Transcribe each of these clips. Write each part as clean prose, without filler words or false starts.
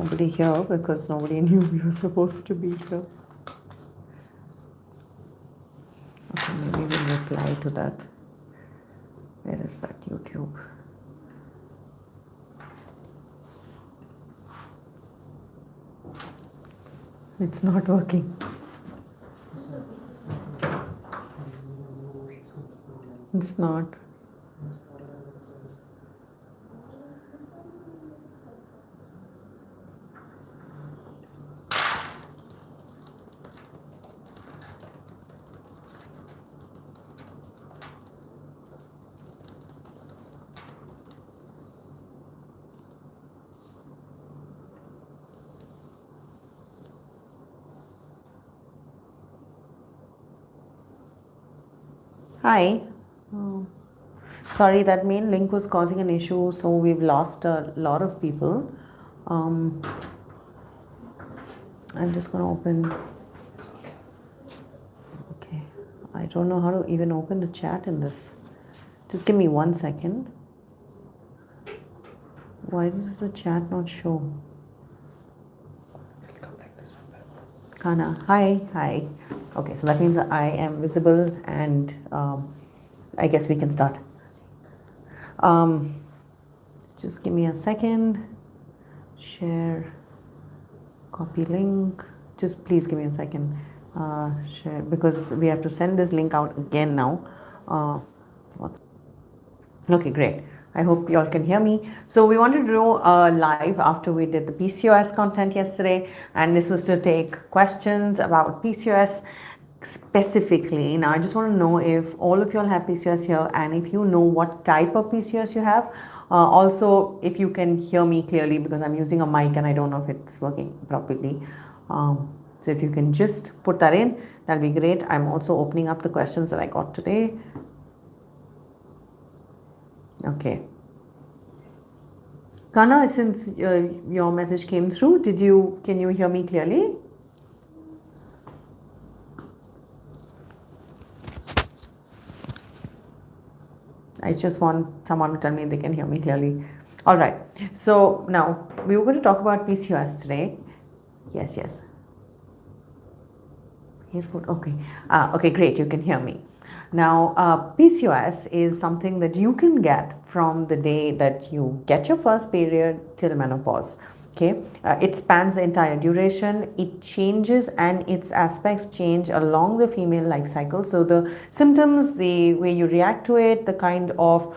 nobody here because nobody knew we were supposed to be here. Okay, maybe we'll reply to that. Where is that YouTube? It's not working. It's not. Hi. Oh. Sorry, that main link was causing an issue, so we've lost a lot of people. I'm just going to open. Okay. I don't know how to even open the chat in this. Just give me 1 second. Why does the chat not show? Kana, hi. Okay, so that means I am visible and I guess we can start. Just give me a second. Share, copy link. Just please give me a second. Share, because we have to send this link out again now. Okay, great. I hope you all can hear me. So we wanted to do a live after we did the PCOS content yesterday, and this was to take questions about PCOS specifically. Now I just want to know if all of you all have PCOS here, and if you know what type of PCOS you have. Also, if you can hear me clearly, because I'm using a mic and I don't know if it's working properly. So if you can just put that in, that'll be great. I'm also opening up the questions that I got today. Okay. Kana, since your message came through, can you hear me clearly? I just want someone to tell me they can hear me clearly. All right. So now we were going to talk about PCOS today. Yes. Earphone. Okay. Okay, great. You can hear me. Now, PCOS is something that you can get from the day that you get your first period till menopause. Okay, it spans the entire duration. It changes and its aspects change along the female life cycle. So the symptoms, the way you react to it, the kind of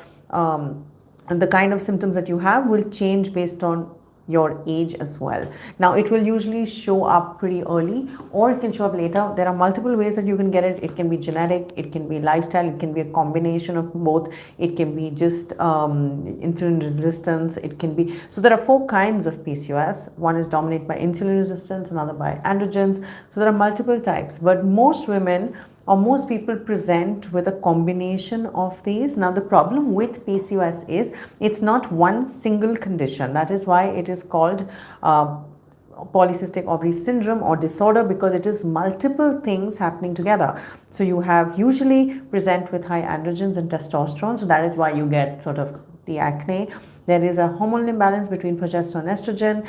symptoms that you have will change based on your age as well. Now it will usually show up pretty early, or it can show up later. There are multiple ways that you can get it. It can be genetic, it can be lifestyle, it can be a combination of both, it can be just insulin resistance, it can be, so there are 4 kinds of PCOS. One is dominated by insulin resistance, another by androgens. So there are multiple types, but most women or most people present with a combination of these. Now the problem with PCOS is it's not one single condition. That is why it is called polycystic ovary syndrome or disorder, because it is multiple things happening together. So you have usually present with high androgens and testosterone, so that is why you get sort of the acne. There is a hormonal imbalance between progesterone and estrogen.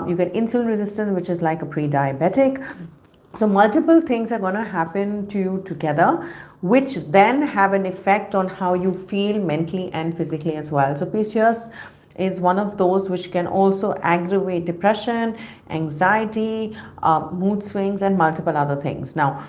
You get insulin resistance, which is like a pre-diabetic. So multiple things are going to happen to you together, which then have an effect on how you feel mentally and physically as well. So PCOS is one of those which can also aggravate depression, anxiety, mood swings, and multiple other things. Now,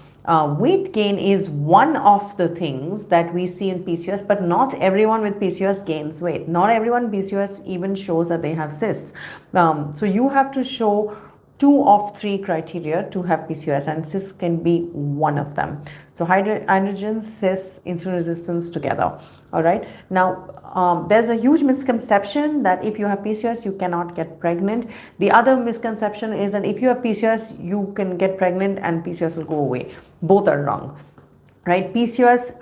weight gain is one of the things that we see in PCOS, but not everyone with PCOS gains weight. Not everyone with PCOS even shows that they have cysts. So you have to show 2 of 3 criteria to have PCOS, and cysts can be one of them. So androgens, cysts, insulin resistance together. All right. Now, there's a huge misconception that if you have PCOS, you cannot get pregnant. The other misconception is that if you have PCOS, you can get pregnant and PCOS will go away. Both are wrong. Right? PCOS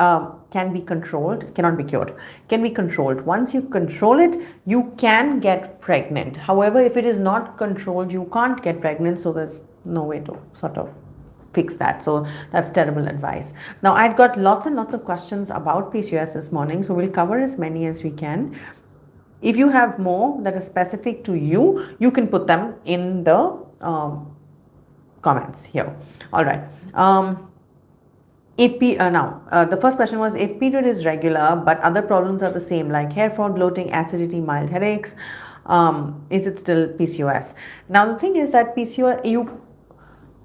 can be controlled, cannot be cured, can be controlled. Once you control it, you can get pregnant. However, if it is not controlled, you can't get pregnant. So there's no way to sort of fix that. So that's terrible advice. Now, I'd got lots and lots of questions about PCOS this morning, so we'll cover as many as we can. If you have more that is specific to you, you can put them in the comments here. All right. The first question was, if period is regular but other problems are the same, like hair fall, bloating, acidity, mild headaches, is it still PCOS? Now the thing is that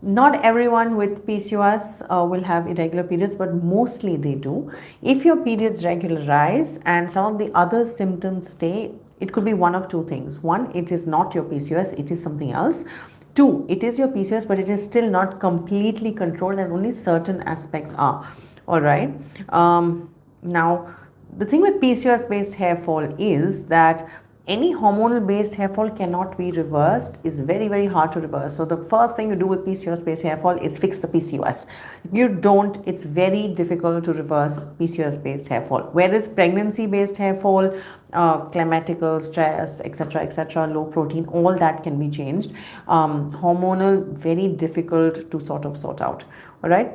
not everyone with PCOS will have irregular periods, but mostly they do. If your periods regularize and some of the other symptoms stay, it could be one of two things. One, it is not your PCOS, it is something else. Two, it is your PCOS, but it is still not completely controlled and only certain aspects are. All right. Now, the thing with PCOS based hair fall is that any hormonal based hair fall cannot be reversed, is very, very hard to reverse. So the first thing you do with PCOS based hair fall is fix the PCOS. If you don't, it's very difficult to reverse PCOS based hair fall. Whereas pregnancy based hair fall, climactical stress, etc., low protein, all that can be changed. Hormonal, very difficult to sort out. All right.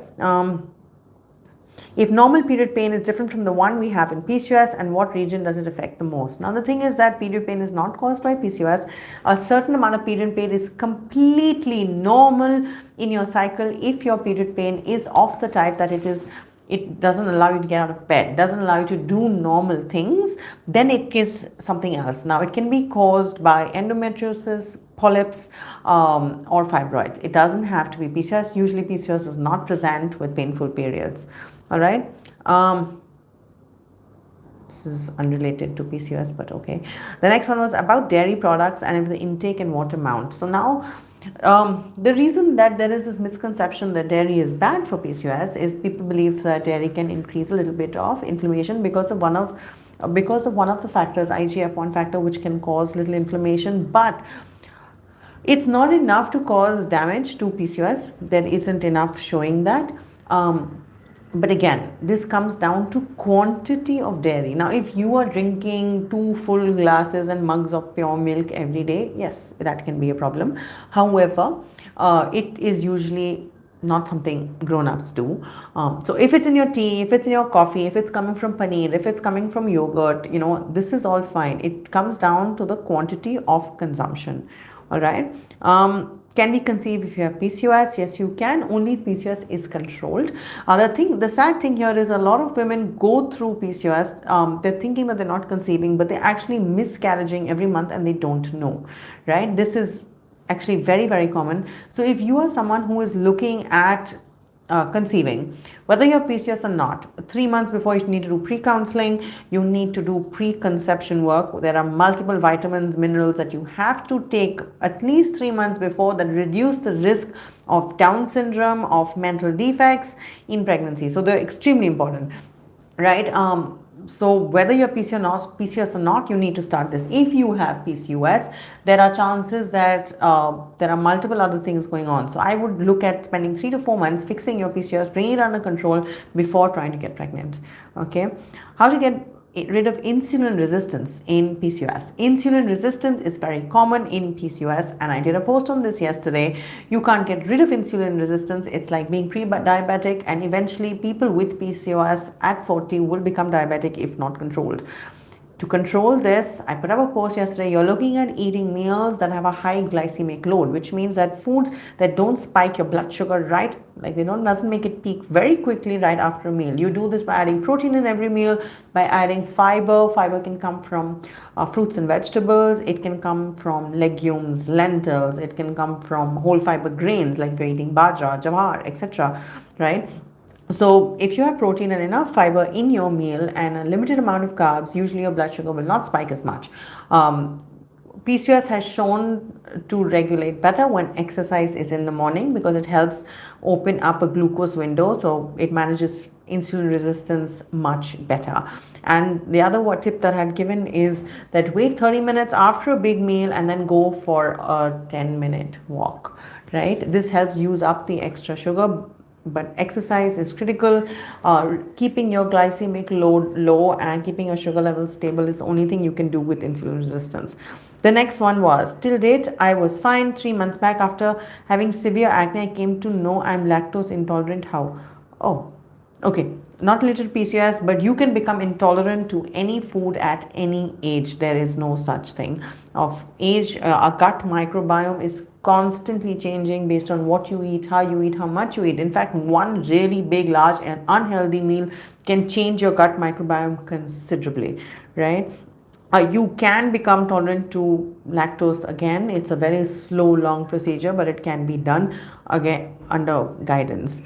If normal period pain is different from the one we have in PCOS, and what region does it affect the most? Now the thing is that period pain is not caused by PCOS. A certain amount of period pain is completely normal in your cycle if your period pain is of the type that it doesn't allow you to get out of bed, doesn't allow you to do normal things, then it is something else. Now it can be caused by endometriosis, polyps, or fibroids. It doesn't have to be PCOS. Usually PCOS does not present with painful periods. All right. This is unrelated to PCOS, but okay. The next one was about dairy products and if the intake and water amount. So now, the reason that there is this misconception that dairy is bad for PCOS is people believe that dairy can increase a little bit of inflammation because of one of the factors, IGF-1 factor, which can cause little inflammation, but it's not enough to cause damage to PCOS. There isn't enough showing that. But again, this comes down to quantity of dairy. Now, if you are drinking 2 full glasses and mugs of pure milk every day, yes, that can be a problem. However, it is usually not something grown-ups do. So if it's in your tea, if it's in your coffee, if it's coming from paneer, if it's coming from yogurt, this is all fine. It comes down to the quantity of consumption. All right. Can we conceive if you have PCOS? Yes, you can. Only PCOS is controlled. The sad thing here is a lot of women go through PCOS. They're thinking that they're not conceiving, but they're actually miscarriaging every month and they don't know, right? This is actually very, very common. So if you are someone who is looking at conceiving, whether you have PCOS or not, 3 months before you need to do pre-counseling, you need to do pre-conception work. There are multiple vitamins, minerals that you have to take at least 3 months before that reduce the risk of Down syndrome, of mental defects in pregnancy. So they're extremely important, right? So whether you're PCOS or not, you need to start this. If you have PCOS, there are chances that there are multiple other things going on. So I would look at spending 3 to 4 months fixing your PCOS, bringing it under control before trying to get pregnant. Okay. How to get rid of insulin resistance in PCOS. Insulin resistance is very common in PCOS, and I did a post on this yesterday. You can't get rid of insulin resistance. It's like being pre-diabetic, and eventually people with PCOS at 40 will become diabetic if not controlled. To control this, I put up a post yesterday. You're looking at eating meals that have a high glycemic load, which means that foods that don't spike your blood sugar doesn't make it peak very quickly right after a meal. You do this by adding protein in every meal, by adding fiber. Fiber can come from fruits and vegetables. It can come from legumes, lentils. It can come from whole fiber grains like if you're eating bajra, jawar, etc. Right? So if you have protein and enough fiber in your meal and a limited amount of carbs, usually your blood sugar will not spike as much. PCOS has shown to regulate better when exercise is in the morning because it helps open up a glucose window, so it manages insulin resistance much better. And the other tip that I had given is that wait 30 minutes after a big meal and then go for a 10-minute walk, right? This helps use up the extra sugar. But exercise is critical. Keeping your glycemic load low and keeping your sugar levels stable is the only thing you can do with insulin resistance. The next one was, till date, I was fine. 3 months back after having severe acne, I came to know I'm lactose intolerant. How? Oh, Okay, not related to PCOS, but you can become intolerant to any food at any age. There is no such thing of age. Our gut microbiome is constantly changing based on what you eat, how much you eat. In fact, one really big, large, and unhealthy meal can change your gut microbiome considerably, right? You can become tolerant to lactose again. It's a very slow, long procedure, but it can be done again under guidance.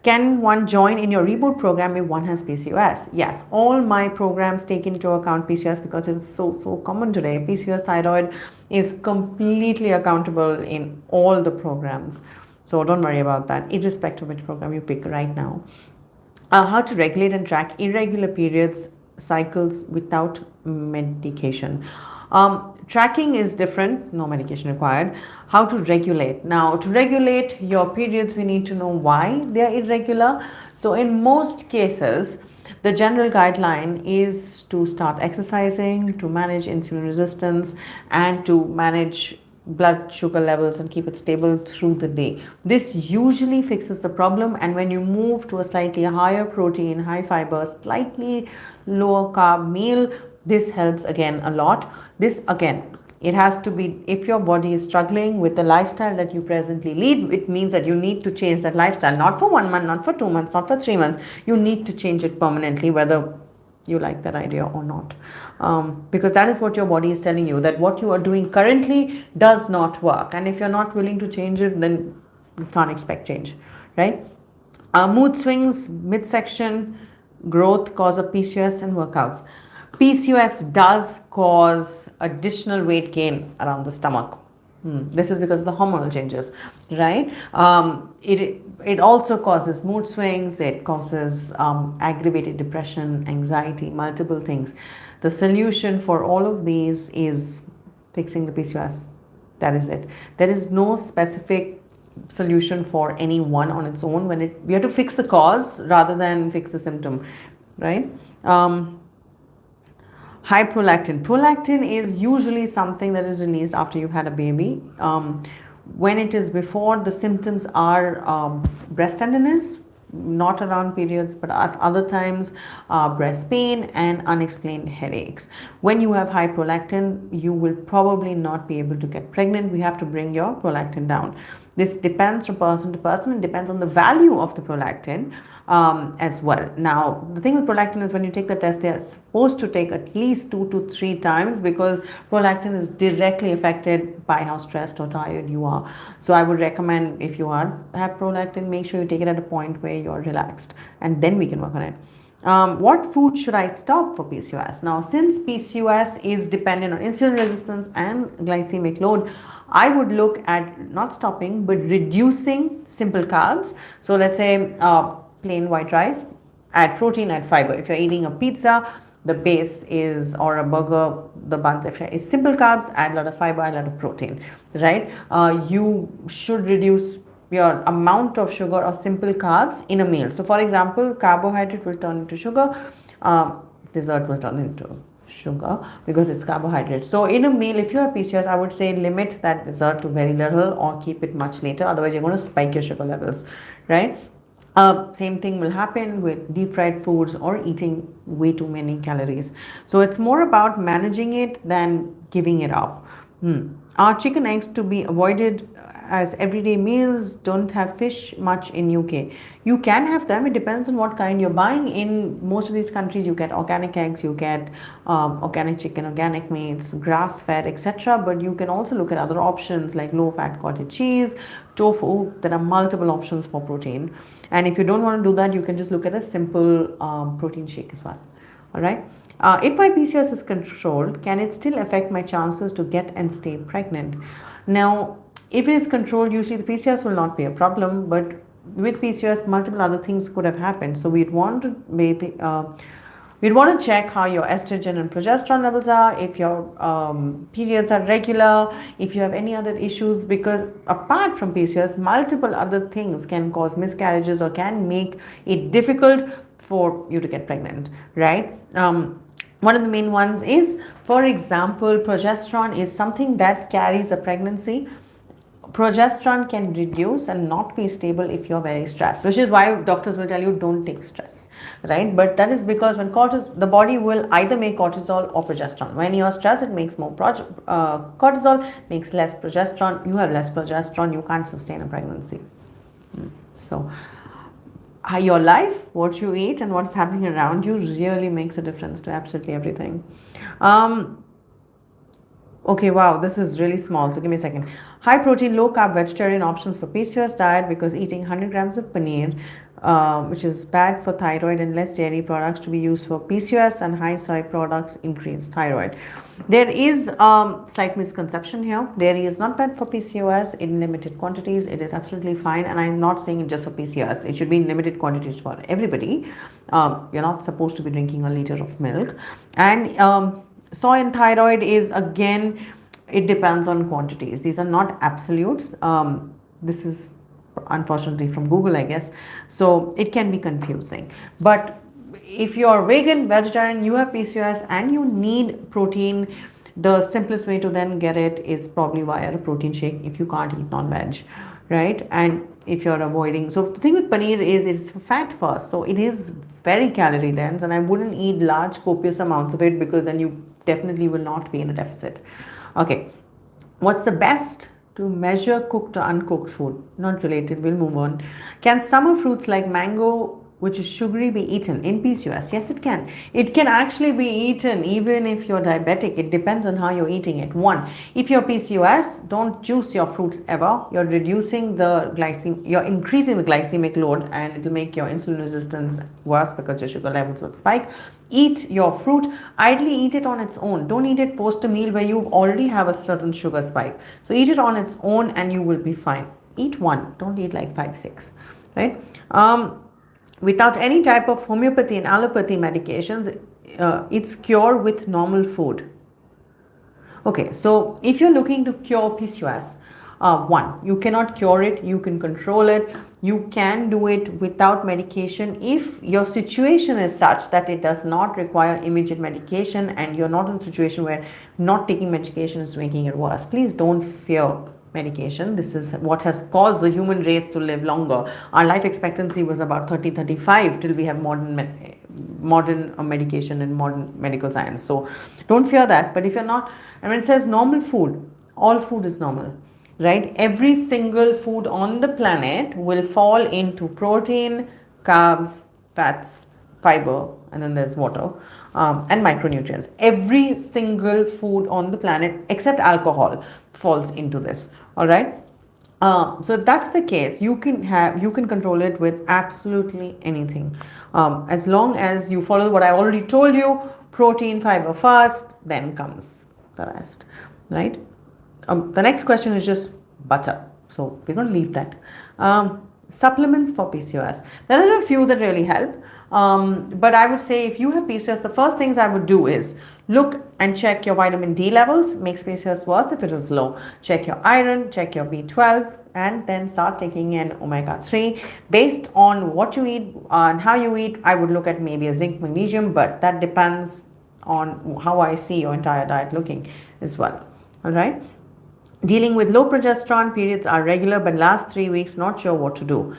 Can one join in your reboot program if one has PCOS? Yes, all my programs take into account PCOS because it is so common today. PCOS thyroid is completely accountable in all the programs. So don't worry about that, irrespective of which program you pick right now. How to regulate and track irregular periods cycles without medication. Tracking is different, no medication required. How to regulate? Now, to regulate your periods, we need to know why they are irregular. So, in most cases, the general guideline is to start exercising, to manage insulin resistance, and to manage blood sugar levels and keep it stable through the day. This usually fixes the problem, and when you move to a slightly higher protein, high fiber, slightly lower carb meal, this helps again a lot. This again, it has to be, if your body is struggling with the lifestyle that you presently lead, it means that you need to change that lifestyle, not for 1 month, not for 2 months, not for 3 months. You need to change it permanently, whether you like that idea or not, because that is what your body is telling you, that what you are doing currently does not work, and if you're not willing to change it, then you can't expect change, right? Mood swings, midsection growth cause of PCOS and workouts. PCOS does cause additional weight gain around the stomach. This is because of the hormonal changes, right? It also causes mood swings. It causes aggravated depression, anxiety, multiple things. The solution for all of these is fixing the PCOS. That is it. There is no specific solution for any one on its own. We have to fix the cause rather than fix the symptom, right? High prolactin. Prolactin is usually something that is released after you've had a baby. When it is before, the symptoms are breast tenderness, not around periods, but at other times, breast pain and unexplained headaches. When you have high prolactin, you will probably not be able to get pregnant. We have to bring your prolactin down. This depends from person to person. It depends on the value of the prolactin as well. Now, the thing with prolactin is when you take the test, they are supposed to take at least 2 to 3 times, because prolactin is directly affected by how stressed or tired you are. So I would recommend, if you have prolactin, make sure you take it at a point where you're relaxed, and then we can work on it. What food should I stop for PCOS? Now, since PCOS is dependent on insulin resistance and glycemic load, I would look at not stopping but reducing simple carbs. So let's say plain white rice, add protein, add fiber. If you're eating a pizza, the base is, or a burger, the buns, if it's simple carbs, add a lot of fiber, add a lot of protein, right? You should reduce your amount of sugar or simple carbs in a meal. So for example, carbohydrate will turn into sugar, dessert will turn into sugar because it's carbohydrate. So in a meal, if you have PCOS, I would say limit that dessert to very little or keep it much later. Otherwise, you're going to spike your sugar levels, right? Same thing will happen with deep fried foods or eating way too many calories. So it's more about managing it than giving it up. Are chicken eggs to be avoided as everyday meals? Don't have fish much in UK. You can have them. It depends on what kind you're buying. In most of these countries, you get organic eggs, you get organic chicken, organic meats, grass-fed, etc. But you can also look at other options like low-fat cottage cheese, tofu. There are multiple options for protein. And if you don't want to do that, you can just look at a simple protein shake as well. All right. If my PCOS is controlled, can it still affect my chances to get and stay pregnant? Now, if it is controlled, usually the PCOS will not be a problem, but with PCOS, multiple other things could have happened. So we'd want to check how your estrogen and progesterone levels are, if your periods are regular, if you have any other issues, because apart from PCOS, multiple other things can cause miscarriages or can make it difficult for you to get pregnant, right? One of the main ones is, for example, progesterone is something that carries a pregnancy. progesterone can reduce and not be stable if you're very stressed, which is why doctors will tell you don't take stress, right? But that is because when the body will either make cortisol or progesterone. When you're stressed, it makes more cortisol, makes less progesterone. You have less progesterone, you can't sustain a pregnancy. So your life, what you eat, and what's happening around you really makes a difference to absolutely everything. Okay, wow, this is really small, so give me a second. High protein, low carb vegetarian options for PCOS diet, because eating 100 grams of paneer, which is bad for thyroid, and less dairy products to be used for PCOS, and high soy products increase thyroid. There is slight misconception here. Dairy is not bad for PCOS in limited quantities. It is absolutely fine, and I'm not saying it just for PCOS. It should be in limited quantities for everybody. You're not supposed to be drinking a liter of milk. And soy and thyroid is, again, it depends on quantities. These are not absolutes. This is unfortunately from Google, I guess. So it can be confusing. But if you're vegan, vegetarian, you have PCOS and you need protein, the simplest way to then get it is probably via a protein shake if you can't eat non-veg, right? And if you're avoiding, so the thing with paneer is it's fat first, so it is very calorie dense, and I wouldn't eat large copious amounts of it, because then you definitely will not be in a deficit. Okay, what's the best to measure cooked or uncooked food? Not related, we'll move on. Can summer fruits like mango, which is sugary, be eaten in PCOS? Yes, it can. It can actually be eaten even if you're diabetic. It depends on how you're eating it. One, if you're PCOS, don't juice your fruits ever. You're reducing the you're increasing the glycemic load, and it will make your insulin resistance worse because your sugar levels will spike. Eat your fruit. Ideally, eat it on its own. Don't eat it post a meal where you already have a certain sugar spike. So eat it on its own and you will be fine. Eat one. Don't eat like 5, 6, right? Without any type of homeopathy and allopathy medications, it's cured with normal food. Okay, so if you're looking to cure PCOS, one, you cannot cure it, you can control it. You can do it without medication if your situation is such that it does not require immediate medication, and you're not in a situation where not taking medication is making it worse. Please don't fear medication. This is what has caused the human race to live longer. Our life expectancy was about 30, 35 till we have modern medication and modern medical science. So don't fear that. But if you're not, and when it says normal food, all food is normal, right? Every single food on the planet will fall into protein, carbs, fats, fiber, and then there's water, and micronutrients. Every single food on the planet except alcohol falls into this. All right. So if that's the case, you can control it with absolutely anything, as long as you follow what I already told you. Protein, fiber first, then comes the rest, right? The next question is just butter, so we're going to leave that. Supplements for PCOS, there are a few that really help, but I would say if you have PCOS, the first things I would do is look and check your vitamin D levels. Makes PCOS worse if it is low. Check your iron, check your B12, and then start taking in omega-3 based on what you eat and how you eat. I would look at maybe a zinc, magnesium, but that depends on how I see your entire diet looking as well. All right. Dealing with low progesterone, periods are regular but last 3 weeks, not sure what to do.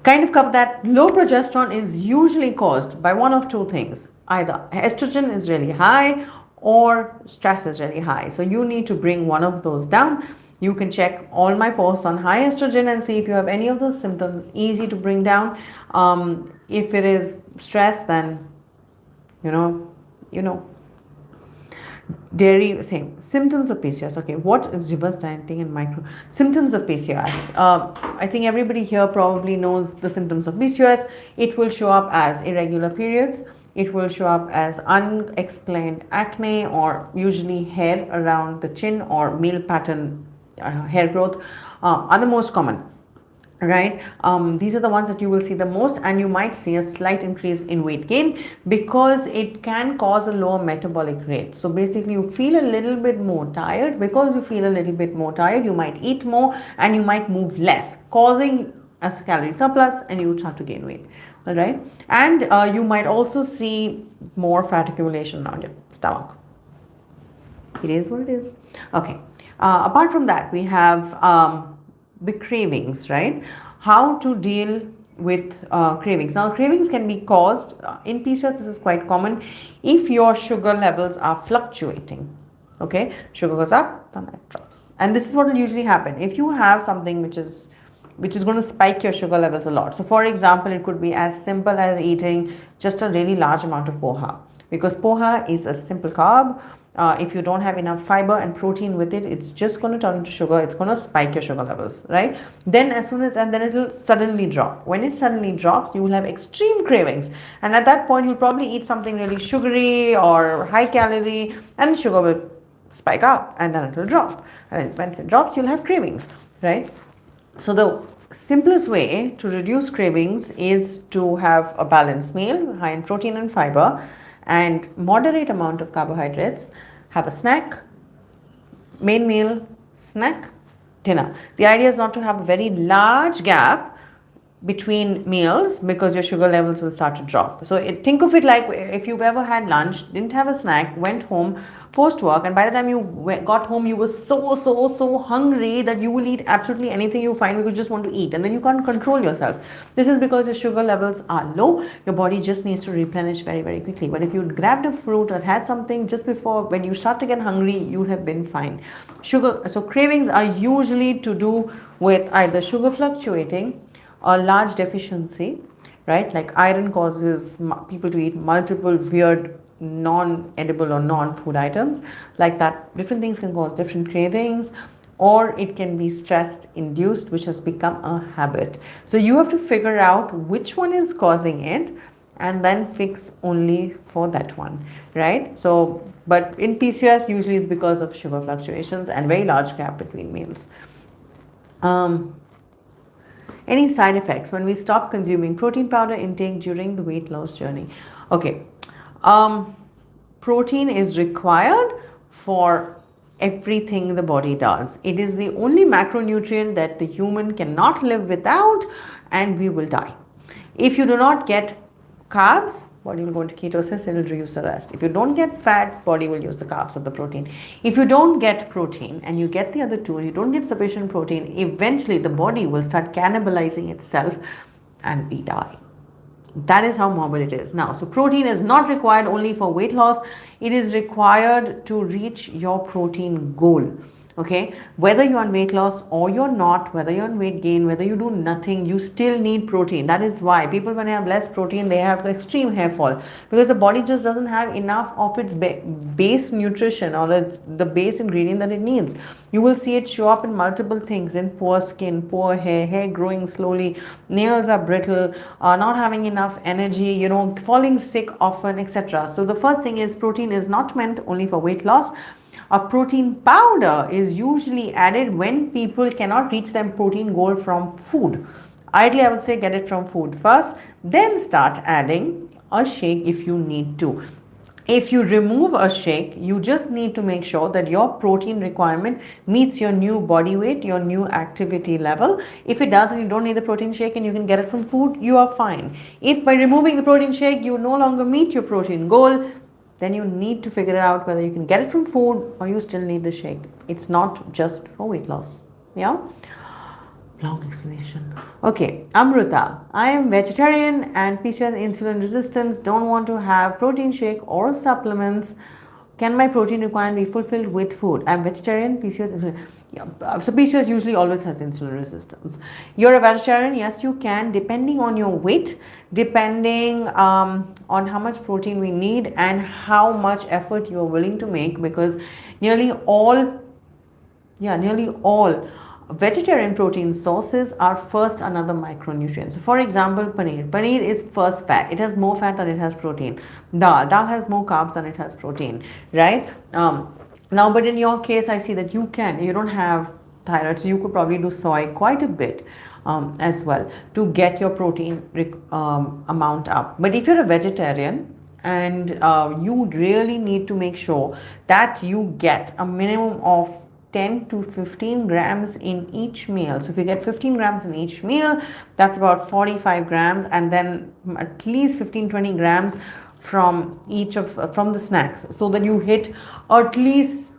Kind of cover that. Low progesterone is usually caused by one of two things. Either estrogen is really high or stress is really high. So you need to bring one of those down. You can check all my posts on high estrogen and see if you have any of those symptoms. Easy to bring down. If it is stress, then you know. Dairy, same. Symptoms of PCOS. Okay, what is reverse dieting and micro symptoms of PCOS? I think everybody here probably knows the symptoms of PCOS. It will show up as irregular periods. It will show up as unexplained acne, or usually hair around the chin, or male pattern hair growth are the most common. Right, these are the ones that you will see the most, and you might see a slight increase in weight gain because it can cause a lower metabolic rate. So basically you feel a little bit more tired. Because you feel a little bit more tired, you might eat more and you might move less, causing a calorie surplus, and you start to gain weight. All right, and you might also see more fat accumulation around your stomach. It is what it is. Okay. Apart from that, we have the cravings, right? How to deal with cravings. Now, cravings can be caused in PCOS. This is quite common if your sugar levels are fluctuating. Okay, sugar goes up, then it drops, and this is what will usually happen if you have something which is going to spike your sugar levels a lot. So, for example, it could be as simple as eating just a really large amount of poha, because poha is a simple carb. If you don't have enough fiber and protein with it, it's just going to turn into sugar. It's going to spike your sugar levels, right? Then then it will suddenly drop. When it suddenly drops, you will have extreme cravings, and at that point, you'll probably eat something really sugary or high calorie, and sugar will spike up, and then it will drop. And when it drops, you'll have cravings, right? So the simplest way to reduce cravings is to have a balanced meal, high in protein and fiber, and moderate amount of carbohydrates. Have a snack, main meal, snack, dinner. The idea is not to have a very large gap between meals, because your sugar levels will start to drop. So think of it like if you've ever had lunch, didn't have a snack, went home post work, and by the time you got home, you were so hungry that you will eat absolutely anything you find, because you just want to eat, and then you can't control yourself. This is because your sugar levels are low. Your body just needs to replenish very quickly. But if you grabbed a fruit or had something just before, when you start to get hungry, you would have been fine. So cravings are usually to do with either sugar fluctuating or large deficiency, right? Like iron causes people to eat multiple weird non-edible or non-food items like that. Different things can cause different cravings, or it can be stress induced, which has become a habit. So you have to figure out which one is causing it and then fix only for that one, right? So, but in PCOS, usually it's because of sugar fluctuations and very large gap between meals. Any side effects when we stop consuming protein powder intake during the weight loss journey? Okay. Protein is required for everything the body does. It is the only macronutrient that the human cannot live without, and we will die. If you do not get carbs, body will go into ketosis, it will reduce the rest. If you don't get fat, body will use the carbs of the protein. If you don't get protein and you get the other two, you don't get sufficient protein, eventually the body will start cannibalizing itself and we die. That is how morbid it is. Now, so protein is not required only for weight loss. It is required to reach your protein goal. Okay, whether you're on weight loss or you're not, whether you're on weight gain, whether you do nothing, you still need protein. That is why people, when they have less protein, they have extreme hair fall, because the body just doesn't have enough of its base nutrition or the base ingredient that it needs. You will see it show up in multiple things, in poor skin, poor hair, hair growing slowly, nails are brittle, not having enough energy, falling sick often, etc. So the first thing is, protein is not meant only for weight loss. A protein powder is usually added when people cannot reach their protein goal from food. Ideally, I would say get it from food first, then start adding a shake if you need to. If you remove a shake, you just need to make sure that your protein requirement meets your new body weight, your new activity level. If it doesn't, you don't need the protein shake and you can get it from food, you are fine. If by removing the protein shake, you no longer meet your protein goal, then you need to figure out whether you can get it from food or you still need the shake. It's not just for weight loss. Yeah? Long explanation. Okay, Amruta. I am vegetarian and PCOS insulin resistance. Don't want to have protein shake or supplements. Can my protein requirement be fulfilled with food? I'm vegetarian, PCOS, insulin. Yeah. So PCOS usually always has insulin resistance. You're a vegetarian, yes, you can, depending on your weight, depending on how much protein we need and how much effort you are willing to make, because nearly all vegetarian protein sources are first another micronutrient. So for example, paneer. Paneer is first fat. It has more fat than it has protein. Dal has more carbs than it has protein, right? Now, but in your case, I see that you don't have thyroid, so you could probably do soy quite a bit as well to get your protein amount up. But if you're a vegetarian, and you really need to make sure that you get a minimum of 10 to 15 grams in each meal. So if you get 15 grams in each meal, that's about 45 grams, and then at least 15-20 grams from each of from the snacks, so that you hit at least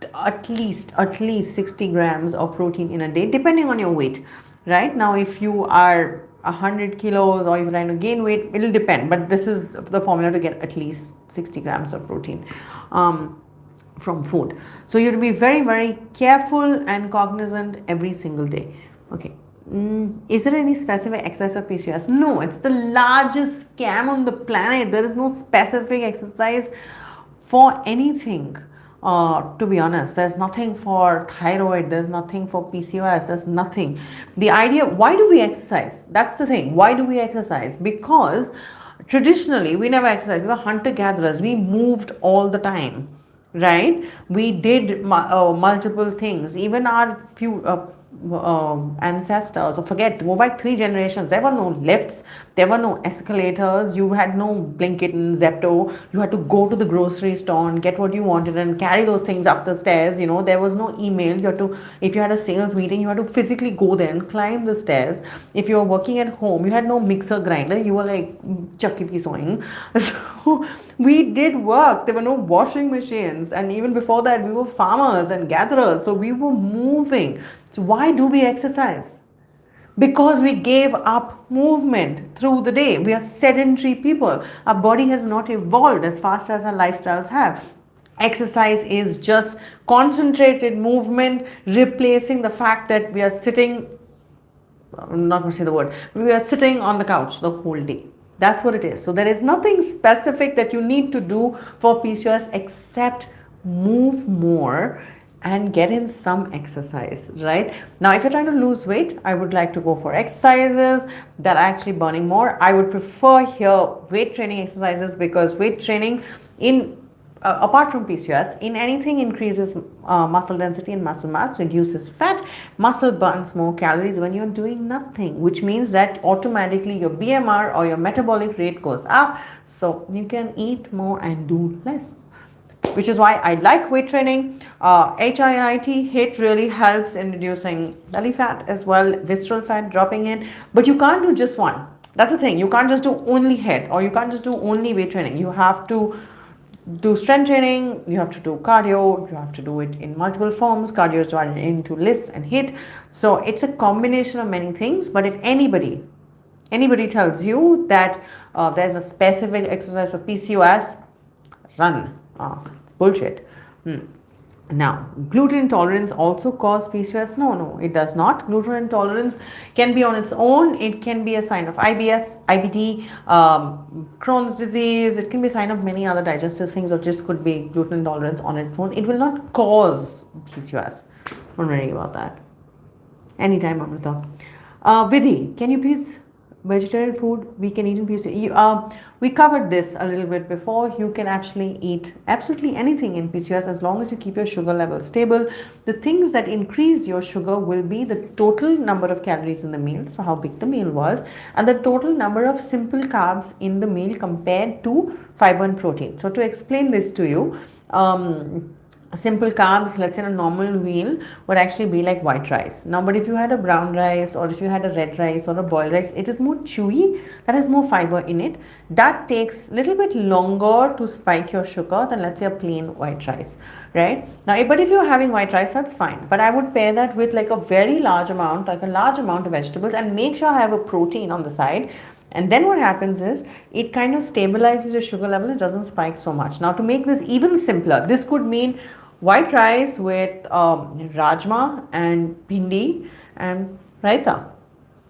60 grams of protein in a day, depending on your weight. Right now, if you are 100 kilos or you're trying to gain weight, it'll depend, but this is the formula to get at least 60 grams of protein from food. So you have to be very, very careful and cognizant every single day. Okay. Is there any specific exercise for PCOS? No, it's the largest scam on the planet. There is no specific exercise for anything. To be honest, there's nothing for thyroid, there's nothing for PCOS, there's nothing. The idea, why do we exercise? That's the thing. Why do we exercise? Because traditionally we never exercised. We were hunter gatherers. We moved all the time, right? We did multiple things. Even our few ancestors, or go back 3 generations, there were no lifts, there were no escalators, you had no Blinkit and Zepto, you had to go to the grocery store and get what you wanted and carry those things up the stairs. There was no email. You had to, if you had a sales meeting, you had to physically go there and climb the stairs. If you were working at home, you had no mixer grinder, you were like chucky sewing. So we did work. There were no washing machines, and even before that we were farmers and gatherers, so we were moving. So why do we exercise? Because we gave up movement through the day. We are sedentary people. Our body has not evolved as fast as our lifestyles have. Exercise is just concentrated movement, replacing the fact that we are sitting, I'm not going to say the word, we are sitting on the couch the whole day. That's what it is. So there is nothing specific that you need to do for PCOS except move more and get in some exercise, right? Now, if you're trying to lose weight, I would like to go for exercises that are actually burning more. I would prefer here weight training exercises, because weight training apart from PCOS, in anything increases muscle density and muscle mass, reduces fat. Muscle burns more calories when you're doing nothing, which means that automatically your BMR or your metabolic rate goes up, so you can eat more and do less. Which is why I like weight training. HIIT really helps in reducing belly fat as well, visceral fat, dropping it. But you can't do just one. That's the thing. You can't just do only HIIT, or you can't just do only weight training. You have to do strength training, you have to do cardio, you have to do it in multiple forms. Cardio is divided into LISS and HIIT. So it's a combination of many things. But if anybody tells you that there's a specific exercise for PCOS, run. It's bullshit. Now, gluten intolerance also cause PCOS? No, it does not. Gluten intolerance can be on its own. It can be a sign of IBS, IBD, Crohn's disease. It can be a sign of many other digestive things, or just could be gluten intolerance on its own. It will not cause PCOS. Don't worry about that. Anytime, Amrita. Vidhi, can you please, vegetarian food we can eat in PCOS? We covered this a little bit before. You can actually eat absolutely anything in PCOS as long as you keep your sugar level stable. The things that increase your sugar will be the total number of calories in the meal, so how big the meal was, and the total number of simple carbs in the meal compared to fiber and protein. So to explain this to you, simple carbs, let's say in a normal meal, would actually be like white rice. Now, but if you had a brown rice, or if you had a red rice or a boiled rice, it is more chewy, that has more fiber in it. That takes a little bit longer to spike your sugar than, let's say, a plain white rice, right? Now, but if you're having white rice, that's fine. But I would pair that with like a very large amount, like a large amount of vegetables, and make sure I have a protein on the side. And then what happens is it kind of stabilizes your sugar level. It doesn't spike so much. Now, to make this even simpler, this could mean white rice with rajma and bhindi and raita,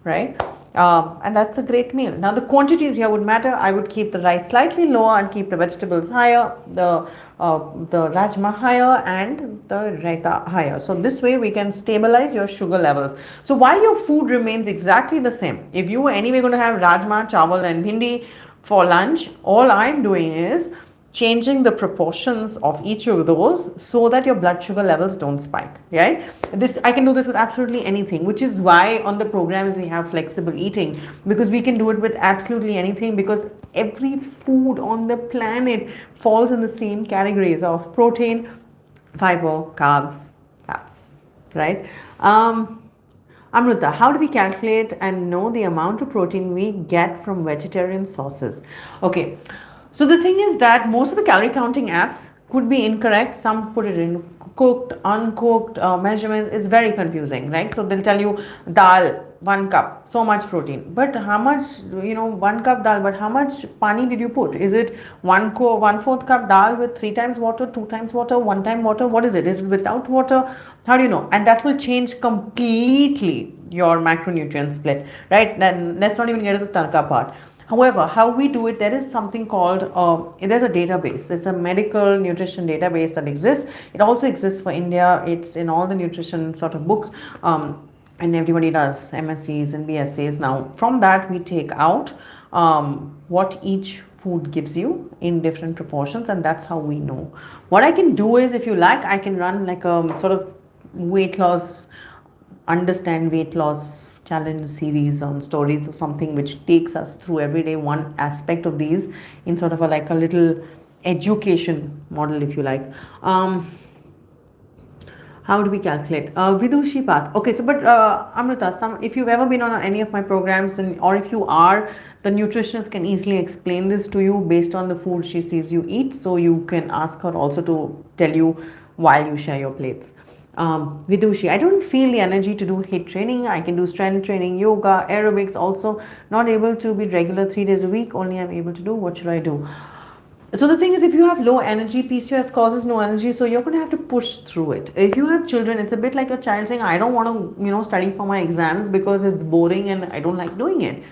right? And that's a great meal. Now, the quantities here would matter. I would keep the rice slightly lower and keep the vegetables higher, the rajma higher, and the raita higher. So this way we can stabilize your sugar levels. So while your food remains exactly the same, if you were anyway going to have rajma, chawal and bhindi for lunch, all I'm doing is changing the proportions of each of those so that your blood sugar levels don't spike, right? I can do this with absolutely anything, which is why on the programs we have flexible eating, because we can do it with absolutely anything, because every food on the planet falls in the same categories of protein, fiber, carbs, fats, right? Amrita, how do we calculate and know the amount of protein we get from vegetarian sources? Okay. So the thing is that most of the calorie counting apps could be incorrect. Some put it in cooked, uncooked measurements. It's very confusing, right? So they'll tell you dal 1 cup, so much protein. But how much, 1 cup dal, but how much pani did you put? Is it 1/4 cup dal with 3 times water, 2 times water, 1 time water? What is it? Is it without water? How do you know? And that will change completely your macronutrient split, right? Then let's not even get to the tarka part. However, how we do it, there is something called, there's a database. There's a medical nutrition database that exists. It also exists for India. It's in all the nutrition sort of books. And everybody does MSCs and BSCs. Now, from that, we take out what each food gives you in different proportions, and that's how we know. What I can do is, if you like, I can run like a sort of weight loss challenge series on stories or something, which takes us through every day one aspect of these in sort of like a little education model, if you like. How do we calculate Vidushi path? Okay, so but Amrita, if you've ever been on any of my programs, or if you are, the nutritionist can easily explain this to you based on the food she sees you eat, so you can ask her also to tell you while you share your plates. Vidushi, I don't feel the energy to do HIIT training. I can do strength training, yoga, aerobics, also not able to be regular 3 days a week, only I'm able to do. What should I do? So the thing is, if you have low energy, PCOS causes no energy, so you're going to have to push through it. If you have children, it's a bit like a child saying, I don't want to, study for my exams because it's boring and I don't like doing it.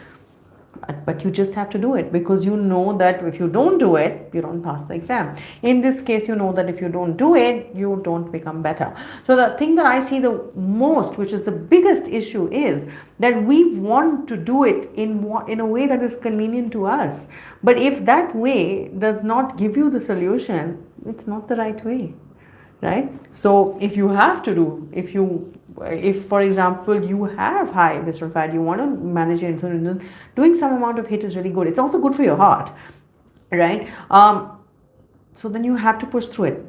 But you just have to do it, because you know that if you don't do it, you don't pass the exam. In this case, you know that if you don't do it, you don't become better. So the thing that I see the most, which is the biggest issue, is that we want to do it in a way that is convenient to us. But if that way does not give you the solution, it's not the right way, right? So if you have to do, if for example you have high visceral fat, you want to manage your insulin, doing some amount of HIIT is really good. It's also good for your heart, right? So then you have to push through it.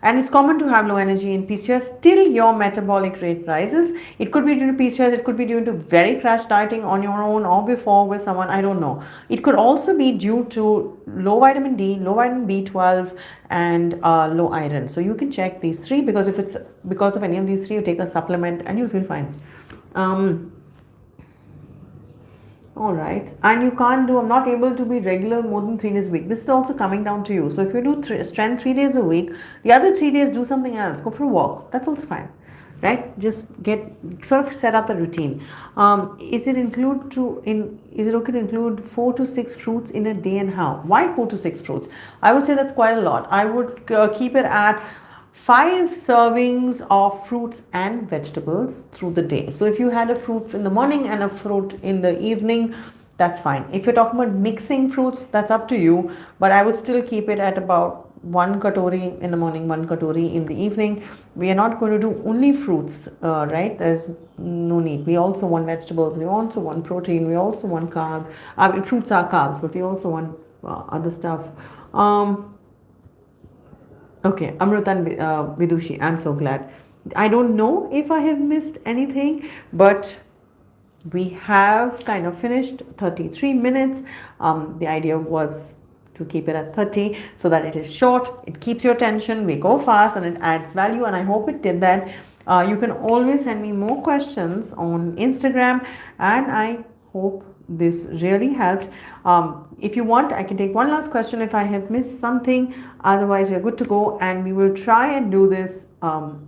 And it's common to have low energy in PCOS till your metabolic rate rises. It could be due to PCOS, it could be due to very crash dieting on your own or before with someone, I don't know. It could also be due to low vitamin D, low vitamin B12, and low iron. So you can check these three, because if it's because of any of these three, you take a supplement and you'll feel fine. All right, and you can't do, I'm not able to be regular more than 3 days a week. This is also coming down to you. So if you do strength 3 days a week, the other 3 days do something else, go for a walk. That's also fine, right? Just sort of set up a routine. Is it okay to include 4 to 6 fruits in a day, and how? Why 4 to 6 fruits? I would say that's quite a lot. I would keep it at 5 servings of fruits and vegetables through the day. So if you had a fruit in the morning and a fruit in the evening, that's fine. If you're talking about mixing fruits, that's up to you, but I would still keep it at about 1 katori in the morning, 1 katori in the evening. We are not going to do only fruits, right? There's no need. We also want vegetables, we also want protein, we also want carb. Fruits are carbs, but we also want other stuff. Okay, Amrita and Vidushi, I'm so glad. I don't know if I have missed anything, but we have kind of finished 33 minutes. The idea was to keep it at 30 so that it is short, it keeps your attention, we go fast, and it adds value, and I hope it did that. You can always send me more questions on Instagram, and I hope this really helped. If you want, I can take one last question if I have missed something. Otherwise, we're good to go, and we will try and do this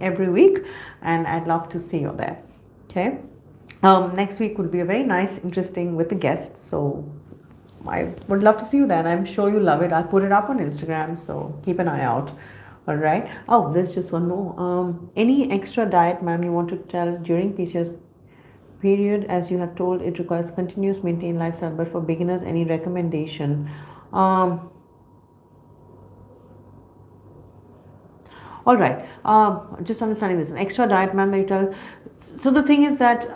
every week, and I'd love to see you there. Okay. Next week would be a very nice, interesting with the guests. So I would love to see you then. I'm sure you love it. I'll put it up on Instagram, so keep an eye out. All right. Oh, there's just one more. Any extra diet, ma'am, you want to tell during PCOS period? As you have told, it requires continuous maintained lifestyle, but for beginners, any recommendation? All right, just understanding this, an extra diet, ma'am, you tell. So the thing is that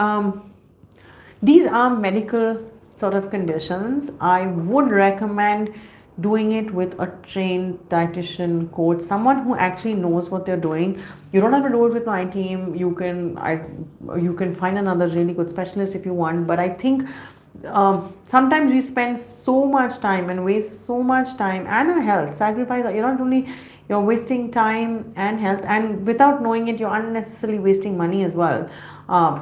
these are medical sort of conditions. I would recommend doing it with a trained dietitian coach, someone who actually knows what they're doing. You don't have to do it with my team. You can find another really good specialist if you want, but I think sometimes we spend so much time and waste so much time and our health, sacrifice. You're not only you're wasting time and health, and without knowing it, you're unnecessarily wasting money as well,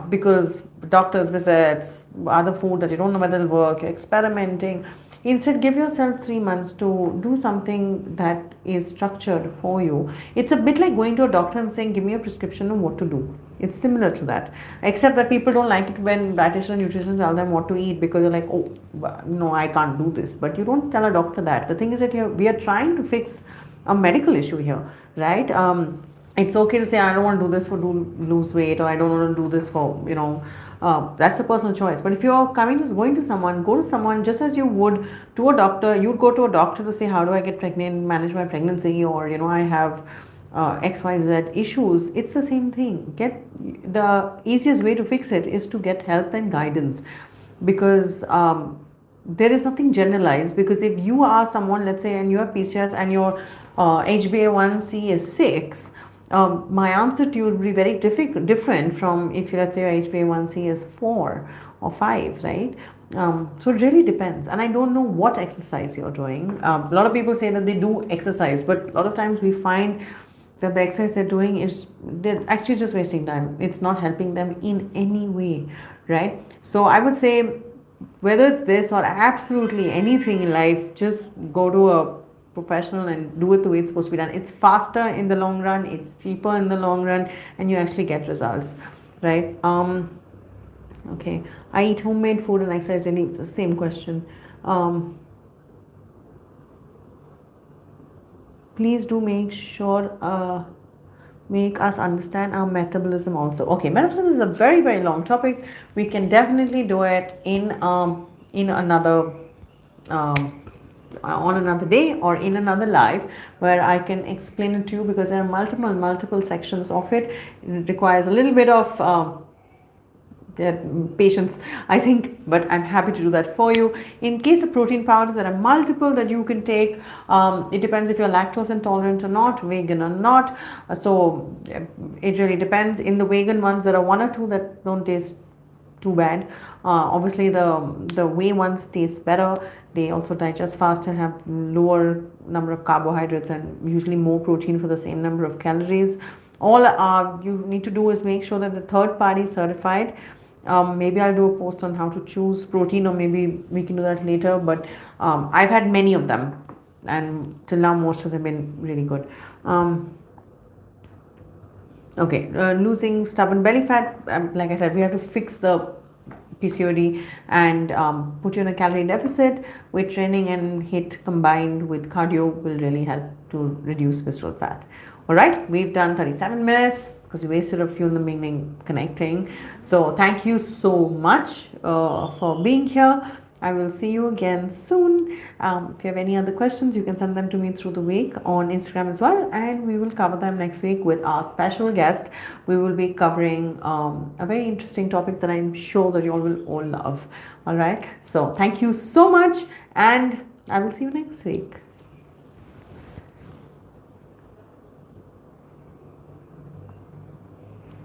because doctors visits, other food that you don't know whether it'll work, you're experimenting. Instead, give yourself 3 months to do something that is structured for you. It's a bit like going to a doctor and saying, give me a prescription on what to do. It's similar to that, except that people don't like it when dietitian and nutrition tell them what to eat, because they're like, oh, no, I can't do this. But you don't tell a doctor that. The thing is that we are trying to fix a medical issue here, right? It's okay to say, I don't want to do this for lose weight, or I don't want to do this for, that's a personal choice. But if you're going to someone, go to someone just as you would to a doctor. You'd go to a doctor to say, how do I get pregnant, manage my pregnancy, or, I have XYZ issues. It's the same thing. The easiest way to fix it is to get help and guidance, because there is nothing generalized. Because if you are someone, let's say, and you have PCOS and your HbA1c is 6, my answer to you would be very different from if, let's say, your HbA1c is 4 or 5, right? So it really depends. And I don't know what exercise you're doing. A lot of people say that they do exercise, but a lot of times we find that the exercise they're doing is, they're actually just wasting time. It's not helping them in any way, right? So I would say, whether it's this or absolutely anything in life, just go to a professional and do it the way it's supposed to be done. It's faster in the long run, it's cheaper in the long run, and you actually get results, right? Okay, I eat homemade food and exercise daily. It's the same question. Please do make us understand our metabolism also. Okay, metabolism is a very, very long topic. We can definitely do it in another on another day or in another live, where I can explain it to you, because there are multiple sections of it. It requires a little bit of patience, I think, but I'm happy to do that for you. In case of protein powder, there are multiple that you can take. It depends if you're lactose intolerant or not, vegan or not. So it really depends. In the vegan ones, there are one or two that don't taste too bad. Obviously, the whey ones taste better. They also digest faster, have lower number of carbohydrates, and usually more protein for the same number of calories. All you need to do is make sure that the third party is certified. Maybe I'll do a post on how to choose protein, or maybe we can do that later. But I've had many of them, and till now most of them have been really good. Okay, losing stubborn belly fat. Like I said, we have to fix the PCOD and put you in a calorie deficit. Weight training and HIIT combined with cardio will really help to reduce visceral fat. All right, we've done 37 minutes because we wasted a few in the beginning connecting. So thank you so much for being here. I will see you again soon. If you have any other questions, you can send them to me through the week on Instagram as well, and we will cover them next week with our special guest. We will be covering a very interesting topic that I'm sure that you all will all love. All right, so thank you so much, and I will see you next week.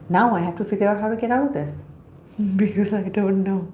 Now I have to figure out how to get out of this because I don't know.